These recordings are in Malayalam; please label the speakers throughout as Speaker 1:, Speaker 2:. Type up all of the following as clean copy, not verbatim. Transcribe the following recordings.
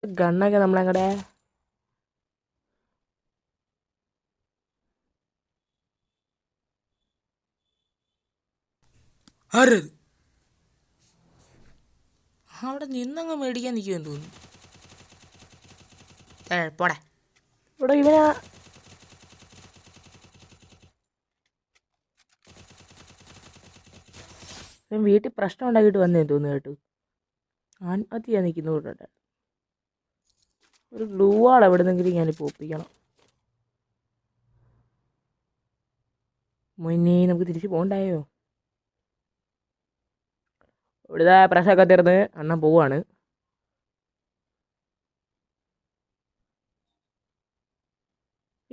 Speaker 1: ഗണ്ണൊക്കെ നമ്മളങ്ങടെ
Speaker 2: ആരത് അവിടെ നിന്നങ്ങ് മേടിക്കാൻ നിൽക്കുമെന്ന് തോന്നുന്നു. പോടെ
Speaker 1: ഇവിടെ ഇവനാ വീട്ടിൽ പ്രശ്നം ഉണ്ടാക്കിയിട്ട് വന്നേ തോന്നുന്നു കേട്ടു. ആത്മഹത്യ ചെയ്യാൻ നിൽക്കുന്നു കൂടെ. ഒരു ഗ്ലൂ വാൾ എവിടെന്നെങ്കിലും ഞാനിപ്പോൾ ഒപ്പിക്കണം. മുന്നേ നമുക്ക് തിരിച്ച് പോകണ്ടായോ? ഇവിടുത്തെ പ്രശ്നമൊക്കെ തീർന്ന് അണ്ണൻ പോവാണ്.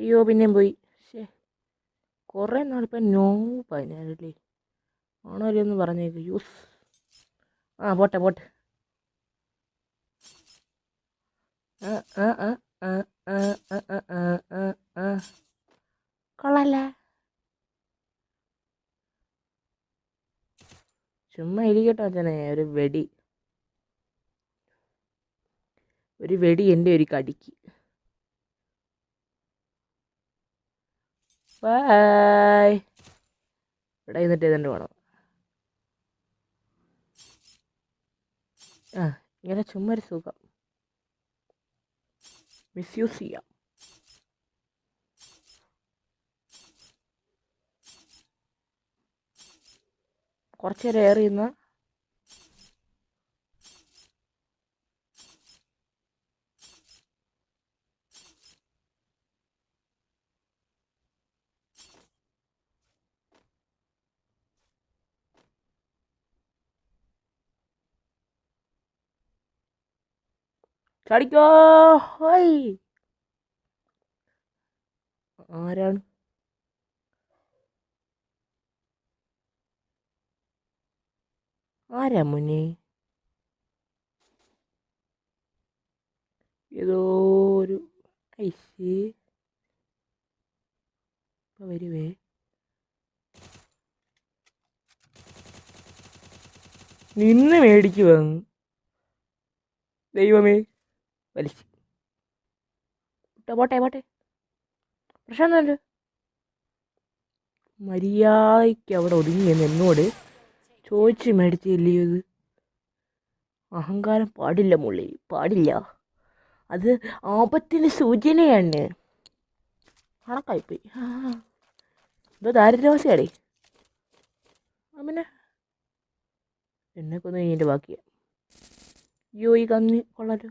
Speaker 1: അയ്യോ പിന്നെയും പോയി. ശേ, കുറേ നാളിപ്പം നോ പതിനാലല്ലേ ആണോല്ലേ ഒന്ന് പറഞ്ഞേക്ക്. യൂസ് പോട്ടെ പോട്ടെ. കൊള്ളാല്ലേ. ചുമ്മാ ഇരിക്കട്ടെ അച്ഛനെ. ഒരു വെടി എൻ്റെ ഒരു കടിക്ക്. ബൈ. ഇവിടെ ഇരുന്നിട്ട് ഏതാണ്ട് വേണം. ഇങ്ങനെ ചുമ്മാ ഒരു സുഖം. മിസ്യൂസ് ചെയ്യാം. കുറച്ച് നേരം ഏറി നിന്ന് ചാടിക്കോ. ഹോയ്. ആരാണ്? ആരാ മുന്നേ? ഏതോ ഒരു ഐസ് വരുവേ. നിന്ന് മേടിക്കുവാ. ദൈവമേ, വലിച്ചു. പോട്ടെ പോട്ടെ, പ്രശ്നമൊന്നുമല്ലോ. മര്യാദയ്ക്ക് അവിടെ ഒതുങ്ങിയെന്ന് എന്നോട് ചോദിച്ച് മേടിച്ചില്ലയോ? ഇത് അഹങ്കാരം പാടില്ല മുള്ളി, പാടില്ല. അത് ആപത്തിന് സൂചനയാണ്. കണക്കായിപ്പോയി. എന്തോ ദാരിദ്ര്യവാസിയാടേ. പിന്നെ എന്നെ കൊന്നു കഴിഞ്ഞിട്ട് ബാക്കിയാ. അയ്യോ ഈ കന്നി കൊള്ളാലോ.